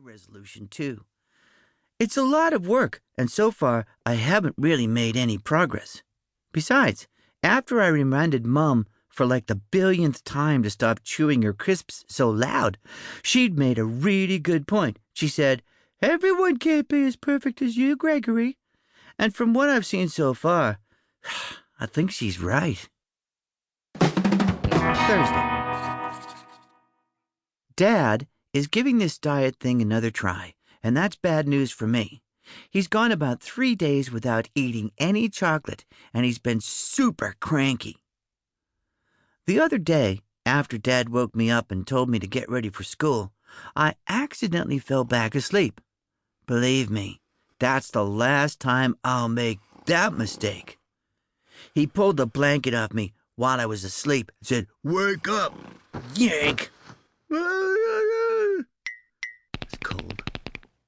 resolution, too. It's a lot of work, and so far I haven't really made any progress. Besides, after I reminded Mom for like the billionth time to stop chewing her crisps so loud, she'd made a really good point. She said, "Everyone can't be as perfect as you, Gregory." And from what I've seen so far, I think she's right. Thursday. Dad is giving this diet thing another try, and that's bad news for me. He's gone about 3 days without eating any chocolate, and he's been super cranky. The other day, after Dad woke me up and told me to get ready for school, I accidentally fell back asleep. Believe me, that's the last time I'll make that mistake. He pulled the blanket off me while I was asleep and said, "Wake up!" Yank! It's cold.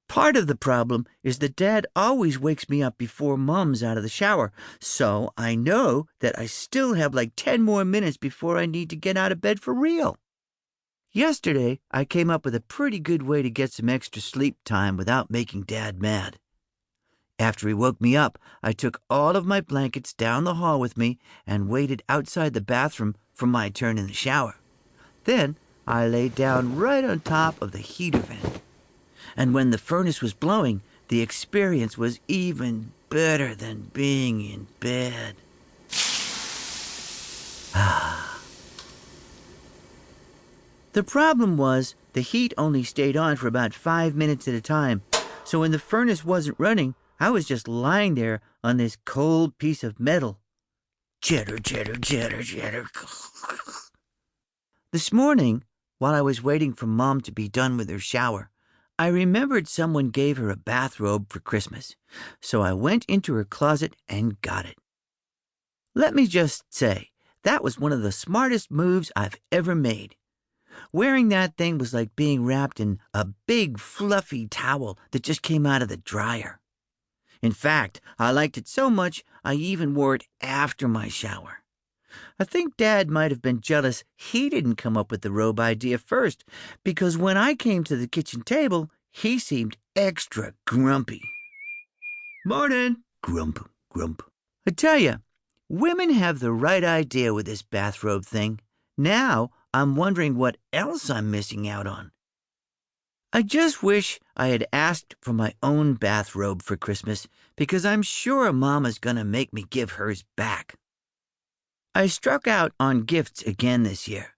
Part of the problem is that Dad always wakes me up before Mom's out of the shower, so I know that I still have like 10 more minutes before I need to get out of bed for real. Yesterday, I came up with a pretty good way to get some extra sleep time without making Dad mad. After he woke me up, I took all of my blankets down the hall with me and waited outside the bathroom for my turn in the shower. Then I lay down right on top of the heater vent. And when the furnace was blowing, the experience was even better than being in bed. The problem was the heat only stayed on for about 5 minutes at a time, so when the furnace wasn't running, I was just lying there on this cold piece of metal. Cheddar, cheddar, cheddar, cheddar. This morning, while I was waiting for Mom to be done with her shower, I remembered someone gave her a bathrobe for Christmas, so I went into her closet and got it. Let me just say, that was one of the smartest moves I've ever made. Wearing that thing was like being wrapped in a big, fluffy towel that just came out of the dryer. In fact, I liked it so much, I even wore it after my shower. I think Dad might have been jealous he didn't come up with the robe idea first, because when I came to the kitchen table, he seemed extra grumpy. "Morning!" Grump, grump. I tell you, women have the right idea with this bathrobe thing. Now I'm wondering what else I'm missing out on. I just wish I had asked for my own bathrobe for Christmas, because I'm sure Mama's gonna make me give hers back. I struck out on gifts again this year.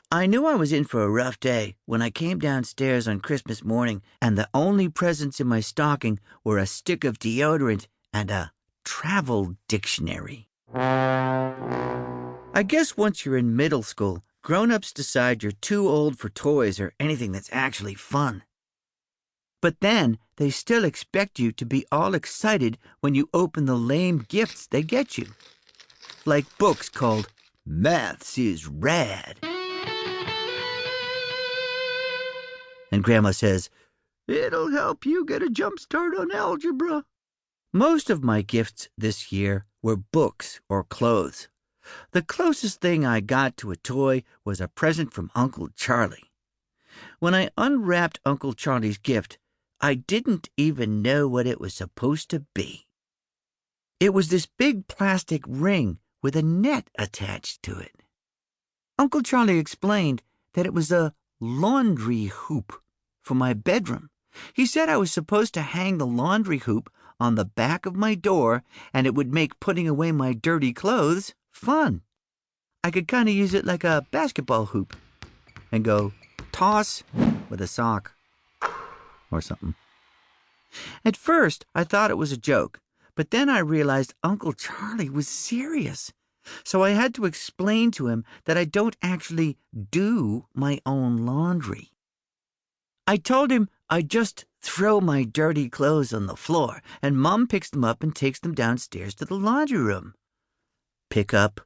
I knew I was in for a rough day when I came downstairs on Christmas morning and the only presents in my stocking were a stick of deodorant and a travel dictionary. I guess once you're in middle school, grown-ups decide you're too old for toys or anything that's actually fun. But then they still expect you to be all excited when you open the lame gifts they get you. Like books called Maths is Rad. And Grandma says, "It'll help you get a jump start on algebra." Most of my gifts this year were books or clothes. The closest thing I got to a toy was a present from Uncle Charlie. When I unwrapped Uncle Charlie's gift, I didn't even know what it was supposed to be. It was this big plastic ring with a net attached to it. Uncle Charlie explained that it was a laundry hoop for my bedroom. He said I was supposed to hang the laundry hoop on the back of my door, and it would make putting away my dirty clothes fun. I could kind of use it like a basketball hoop and go toss with a sock or something. At first, I thought it was a joke, but then I realized Uncle Charlie was serious. So I had to explain to him that I don't actually do my own laundry. I told him I just throw my dirty clothes on the floor, and Mom picks them up and takes them downstairs to the laundry room. Pick up.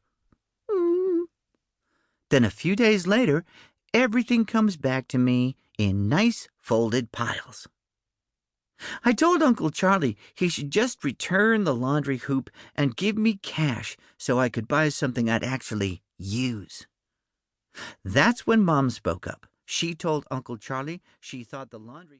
Then a few days later, everything comes back to me in nice folded piles. I told Uncle Charlie he should just return the laundry hoop and give me cash so I could buy something I'd actually use. That's when Mom spoke up. She told Uncle Charlie she thought the laundry